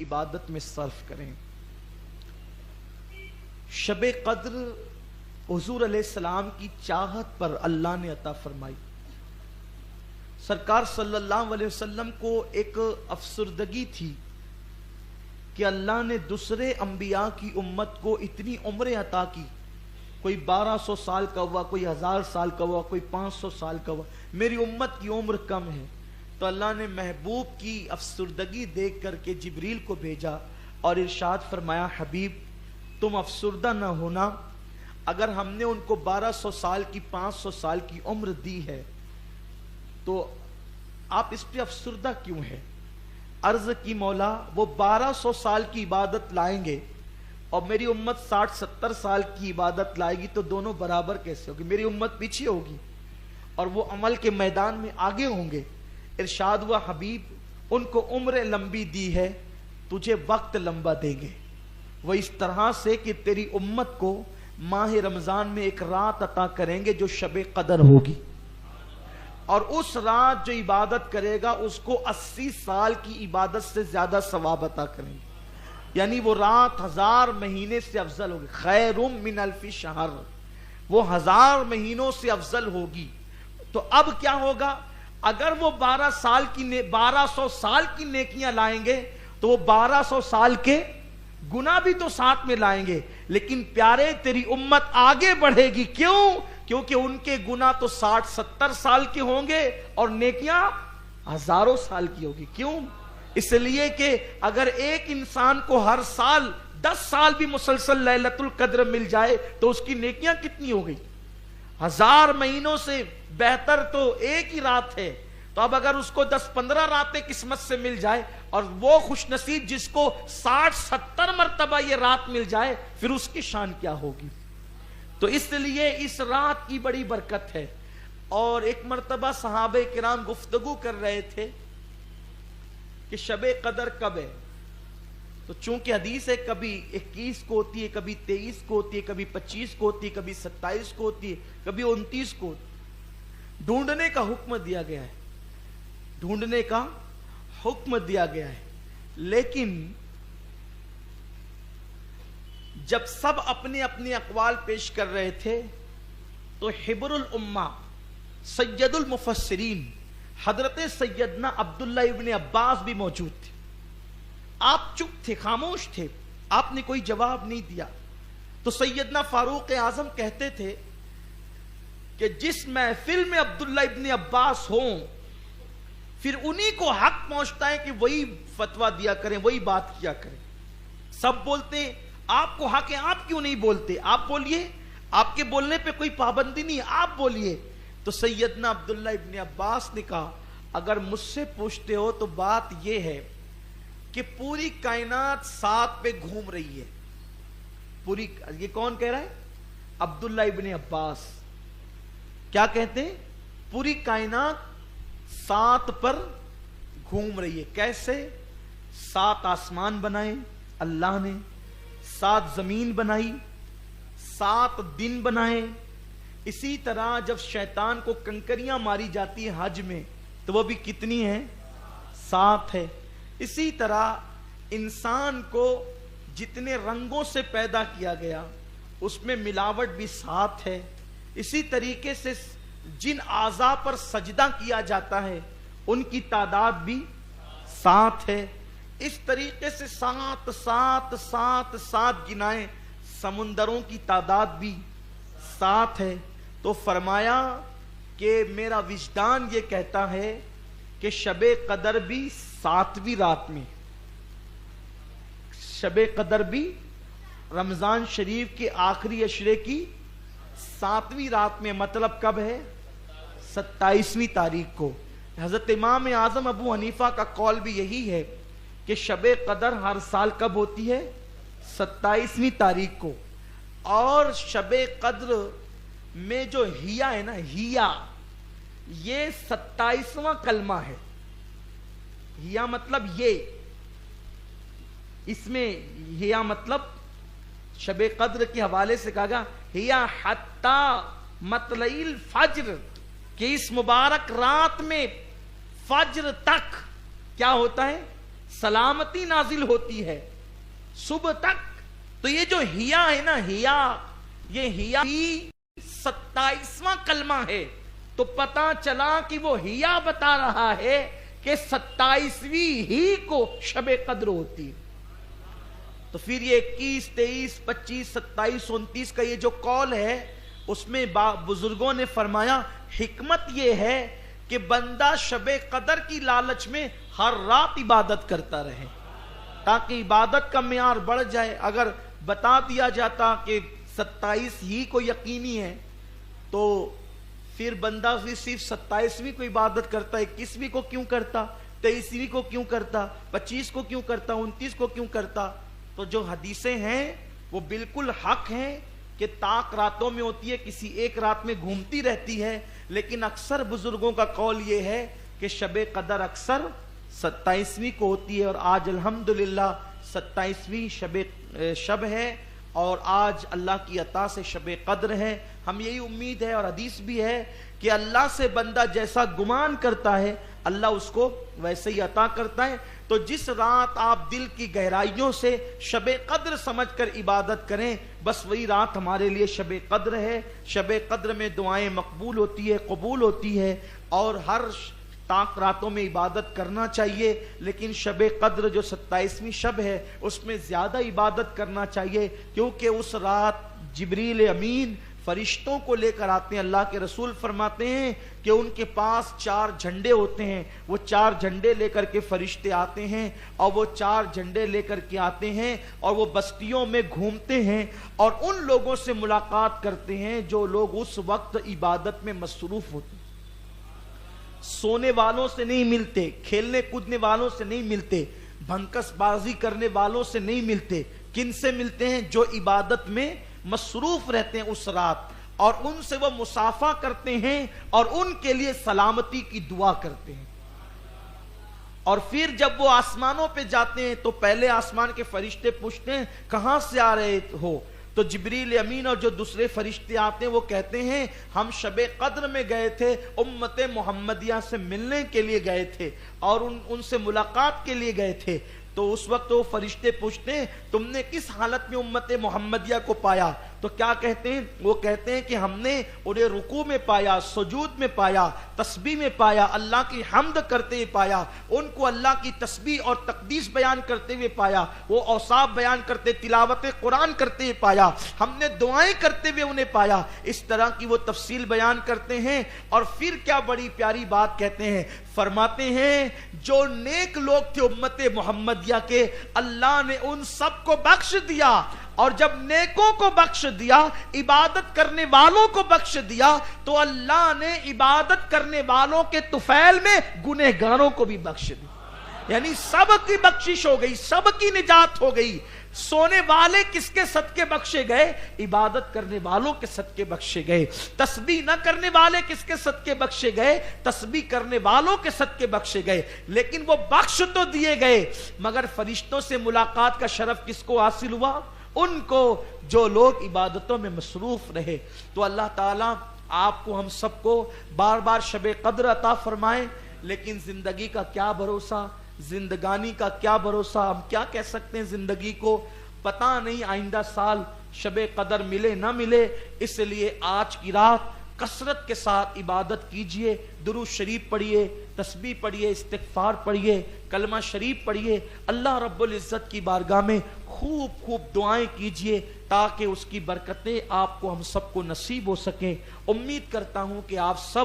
عبادت میں صرف کریں. شب قدر حضور علیہ السلام کی چاہت پر اللہ نے عطا فرمائی. سرکار صلی اللہ علیہ وسلم کو ایک افسردگی تھی کہ اللہ نے دوسرے انبیاء کی امت کو اتنی عمریں عطا کی. کوئی 1200 سال کا ہوا, کوئی 1000 سال کا ہوا, کوئی 500 سال کا ہوا. میری امت کی عمر کم ہے. تو اللہ نے محبوب کی افسردگی دیکھ کر کے جبریل کو بھیجا اور ارشاد فرمایا, حبیب تم افسردہ نہ ہونا. اگر ہم نے ان کو 1200 سال کی 500 سال کی عمر دی ہے تو آپ اس پہ افسردہ کیوں ہیں؟ عرض کی مولا وہ 1200 سال کی عبادت لائیں گے اور میری امت 60-70 سال کی عبادت لائے گی تو دونوں برابر کیسے ہوگی؟ میری امت پیچھے ہوگی اور وہ عمل کے میدان میں آگے ہوں گے. ارشاد ہوا, حبیب ان کو عمر لمبی دی ہے, تجھے وقت لمبا دیں گے. وہ اس طرح سے کہ تیری امت کو ماہ رمضان میں ایک رات عطا کریں گے جو شب قدر ہوگی, اور اس رات جو عبادت کرے گا اس کو 80 سال کی عبادت سے زیادہ ثواب عطا کریں گے. یعنی وہ رات 1000 مہینے سے افضل ہوگی. خیر من الف شہر, وہ 1000 مہینوں سے افضل ہوگی. تو اب کیا ہوگا؟ اگر وہ 1200 سال کی نیکیاں لائیں گے تو وہ 1200 سال کے گناہ بھی تو ساتھ میں لائیں گے. لیکن پیارے تیری امت آگے بڑھے گی. کیوں؟ کیونکہ ان کے گناہ تو 60-70 سال کے ہوں گے اور نیکیاں ہزاروں سال کی ہوگی. کیوں؟ اس لیے کہ اگر ایک انسان کو ہر سال 10 سال بھی مسلسل لیلۃ القدر مل جائے تو اس کی نیکیاں کتنی ہو گئی؟ 1000 مہینوں سے بہتر تو ایک ہی رات ہے. تو اب اگر اس کو 10-15 راتیں قسمت سے مل جائے اور وہ خوش نصیب جس کو 60-70 مرتبہ یہ رات مل جائے, پھر اس کی شان کیا ہوگی؟ تو اس لیے اس رات کی بڑی برکت ہے. اور ایک مرتبہ صحابہ کرام گفتگو کر رہے تھے کہ شب قدر کب ہے. تو چونکہ حدیث ہے کبھی 21 کو ہوتی ہے, کبھی 23 کو ہوتی ہے, کبھی 25 کو ہوتی ہے, کبھی 27 کو ہوتی ہے, کبھی 29 کو ہوتی ہے. ڈھونڈنے کا حکم دیا گیا ہے, ڈھونڈنے کا حکم دیا گیا ہے. لیکن جب سب اپنے اپنے اقوال پیش کر رہے تھے تو حبر الامہ سید المفسرین حضرت سیدنا عبداللہ ابن عباس بھی موجود تھے. آپ چپ تھے, خاموش تھے, آپ نے کوئی جواب نہیں دیا. تو سیدنا فاروق اعظم کہتے تھے کہ جس محفل میں عبداللہ ابن عباس ہوں پھر انہی کو حق پہنچتا ہے کہ وہی فتویٰ دیا کریں, وہی بات کیا کریں. سب بولتے ہیں آپ کو حق ہے, آپ کیوں نہیں بولتے؟ آپ بولیے, آپ کے بولنے پہ کوئی پابندی نہیں, آپ بولیے. تو سیدنا عبداللہ ابن عباس نے کہا اگر مجھ سے پوچھتے ہو تو بات یہ ہے کہ پوری کائنات ساتھ پہ گھوم رہی ہے. پوری, یہ کون کہہ رہا ہے؟ عبداللہ ابن عباس. کیا کہتے ہیں؟ پوری کائنات 7 پر گھوم رہی ہے. کیسے؟ 7 آسمان بنائے اللہ نے, 7 زمین بنائی, 7 دن بنائے. اسی طرح جب شیطان کو کنکریاں ماری جاتی ہیں حج میں تو وہ بھی کتنی ہیں؟ 7 ہے. اسی طرح انسان کو جتنے رنگوں سے پیدا کیا گیا اس میں ملاوٹ بھی 7 ہے. اسی طریقے سے جن اعضاء پر سجدہ کیا جاتا ہے ان کی تعداد بھی 7 ہے. اس طریقے سے 7 گنائیں. سمندروں کی تعداد بھی 7 ہے. تو فرمایا کہ میرا وجدان یہ کہتا ہے کہ شب قدر بھی 7ویں رات میں, شب قدر بھی رمضان شریف کے آخری عشرے کی 7ویں رات میں. مطلب کب ہے؟ 27ویں تاریخ کو. حضرت امام اعظم ابو حنیفہ کا قول بھی یہی ہے کہ شب قدر ہر سال کب ہوتی ہے؟ 27ویں تاریخ کو. اور شب قدر میں جو ہیا ہے نا, ہیا یہ 27واں کلمہ ہے. ہیا مطلب یہ, اس میں ہیا مطلب شب قدر کے حوالے سے کہا گیا ہیا حتی مطلع الفجر, کہ اس مبارک رات میں فجر تک کیا ہوتا ہے؟ سلامتی نازل ہوتی ہے صبح تک. تو یہ جو ہیا ہے نا، ہیا، یہ ہیا 27واں کلمہ ہے. تو پتا چلا کہ وہ ہیا بتا رہا ہے کہ 27ویں ہی کو شب قدر ہوتی. تو پھر یہ 21 23 25 27 29 کا یہ جو قول ہے، اس میں بزرگوں نے فرمایا حکمت یہ ہے کہ بندہ شب قدر کی لالچ میں ہر رات عبادت کرتا رہے تاکہ عبادت کا معیار بڑھ جائے. اگر بتا دیا جاتا کہ 27 ہی کو یقینی ہے تو پھر بندہ صرف 27ویں کو عبادت کرتا، 21ویں کو کیوں کرتا، 23ویں کو کیوں کرتا، 25 کو کیوں کرتا، 29 کو کیوں کرتا. تو جو حدیثیں ہیں وہ بالکل حق ہیں کہ طاق راتوں میں ہوتی ہے، کسی ایک رات میں گھومتی رہتی ہے. لیکن اکثر بزرگوں کا قول یہ ہے کہ شب قدر اکثر 27ویں کو ہوتی ہے، اور آج الحمدللہ 27ویں شب ہے، اور آج اللہ کی عطا سے شب قدر ہے. ہم یہی امید ہے، اور حدیث بھی ہے کہ اللہ سے بندہ جیسا گمان کرتا ہے اللہ اس کو ویسے ہی عطا کرتا ہے. تو جس رات آپ دل کی گہرائیوں سے شب قدر سمجھ کر عبادت کریں، بس وہی رات ہمارے لیے شب قدر ہے. شب قدر میں دعائیں مقبول ہوتی ہے، قبول ہوتی ہے، اور ہر طاق راتوں میں عبادت کرنا چاہیے. لیکن شب قدر جو 27ویں شب ہے اس میں زیادہ عبادت کرنا چاہیے، کیونکہ اس رات جبریل امین فرشتوں کو لے کر آتے ہیں. اللہ کے رسول فرماتے ہیں کہ ان کے پاس 4 جھنڈے ہوتے ہیں، وہ 4 جھنڈے لے کر کے فرشتے آتے ہیں، اور وہ 4 جھنڈے لے کر کے آتے ہیں اور وہ بستیوں میں گھومتے ہیں اور ان لوگوں سے ملاقات کرتے ہیں جو لوگ اس وقت عبادت میں مصروف ہوتے ہیں. سونے والوں سے نہیں ملتے، کھیلنے کودنے والوں سے نہیں ملتے، بھنکس بازی کرنے والوں سے نہیں ملتے. کن سے ملتے ہیں؟ جو عبادت میں مصروف رہتے ہیں اس رات، اور ان سے وہ مصافحہ کرتے ہیں اور ان کے لیے سلامتی کی دعا کرتے ہیں. اور پھر جب وہ آسمانوں پہ جاتے ہیں تو پہلے آسمان کے فرشتے پوچھتے ہیں کہاں سے آ رہے ہو؟ تو جبریل امین اور جو دوسرے فرشتے آتے ہیں وہ کہتے ہیں ہم شب قدر میں گئے تھے، امت محمدیہ سے ملنے کے لیے گئے تھے اور ان سے ملاقات کے لیے گئے تھے. تو اس وقت وہ فرشتے پوچھتے ہیں تم نے کس حالت میں امت محمدیہ کو پایا؟ تو کیا کہتے ہیں؟ وہ کہتے ہیں کہ ہم نے انہیں رکوع میں پایا، سجود میں پایا، تسبیح میں پایا، اللہ کی حمد کرتے ہوئے پایا، ان کو اللہ کی تسبیح اور تقدیس بیان کرتے ہوئے پایا، وہ اوصاف بیان کرتے، تلاوت قرآن کرتے ہوئے پایا، ہم نے دعائیں کرتے ہوئے انہیں پایا. اس طرح کی وہ تفصیل بیان کرتے ہیں. اور پھر کیا بڑی پیاری بات کہتے ہیں، فرماتے ہیں جو نیک لوگ تھے امت محمدیہ کے، اللہ نے ان سب کو بخش دیا، اور جب نیکوں کو بخش دیا، عبادت کرنے والوں کو بخش دیا، تو اللہ نے عبادت کرنے والوں کے طفیل میں گنہگاروں کو بھی بخش دیا. یعنی سب کی بخشش ہو گئی، سب کی نجات ہو گئی. سونے والے کس کے صدقے بخشے گئے؟ عبادت کرنے والوں کے صدقے بخشے گئے. تسبیح نہ کرنے والے کس کے صدقے بخشے گئے؟ تسبیح کرنے والوں کے صدقے بخشے گئے. لیکن وہ بخش تو دیے گئے، مگر فرشتوں سے ملاقات کا شرف کس کو حاصل ہوا؟ ان کو جو لوگ عبادتوں میں مصروف رہے. تو اللہ تعالیٰ آپ کو ہم سب کو بار بار شب قدر عطا فرمائے. لیکن زندگی کا کیا بھروسہ، زندگانی کا کیا بھروسہ؟ ہم کیا کہہ سکتے ہیں زندگی کو؟ پتہ نہیں آئندہ سال شب قدر ملے نہ ملے. اس لیے آج کی رات کثرت کے ساتھ عبادت کیجئے، درود شریف پڑھیے، تسبیح پڑھیے، استغفار پڑھیے، کلمہ شریف پڑھیے، اللہ رب العزت کی بارگاہ میں خوب خوب دعائیں کیجئے تاکہ اس کی برکتیں آپ کو ہم سب کو نصیب ہو سکیں. امید کرتا ہوں کہ آپ سب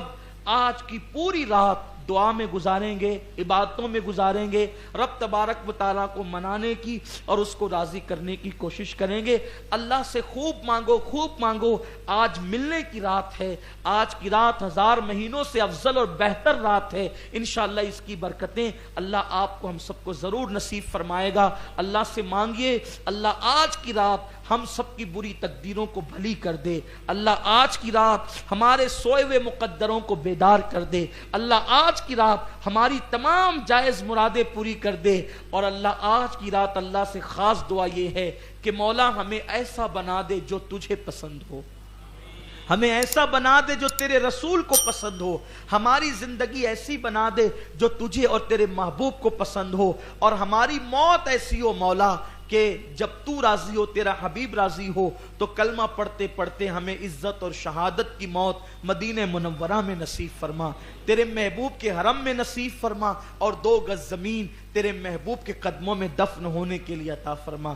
آج کی پوری رات دعا میں گزاریں گے، عبادتوں میں گزاریں گے، رب تبارک و تعالیٰ کو منانے کی اور اس کو راضی کرنے کی کوشش کریں گے. اللہ سے خوب مانگو، خوب مانگو. آج ملنے کی رات ہے، آج کی رات 1000 مہینوں سے افضل اور بہتر رات ہے. انشاءاللہ اس کی برکتیں اللہ آپ کو ہم سب کو ضرور نصیب فرمائے گا. اللہ سے مانگیے اللہ آج کی رات ہم سب کی بری تقدیروں کو بھلی کر دے. اللہ آج کی رات ہمارے سوئے ہوئے مقدروں کو بیدار کر دے. اللہ آج کی رات ہماری تمام جائز مرادیں پوری کر دے. اور اللہ آج کی رات اللہ سے خاص دعا یہ ہے کہ مولا ہمیں ایسا بنا دے جو تجھے پسند ہو. ہمیں ایسا بنا دے جو تیرے رسول کو پسند ہو، ہماری زندگی ایسی بنا دے جو تجھے اور تیرے محبوب کو پسند ہو، اور ہماری موت ایسی ہو مولا کہ جب تو راضی ہو، تیرا حبیب راضی ہو، تو کلمہ پڑھتے پڑھتے ہمیں عزت اور شہادت کی موت مدینہ منورہ میں نصیب فرما، تیرے محبوب کے حرم میں نصیب فرما، اور 2 گز زمین تیرے محبوب کے قدموں میں دفن ہونے کے لیے عطا فرما۔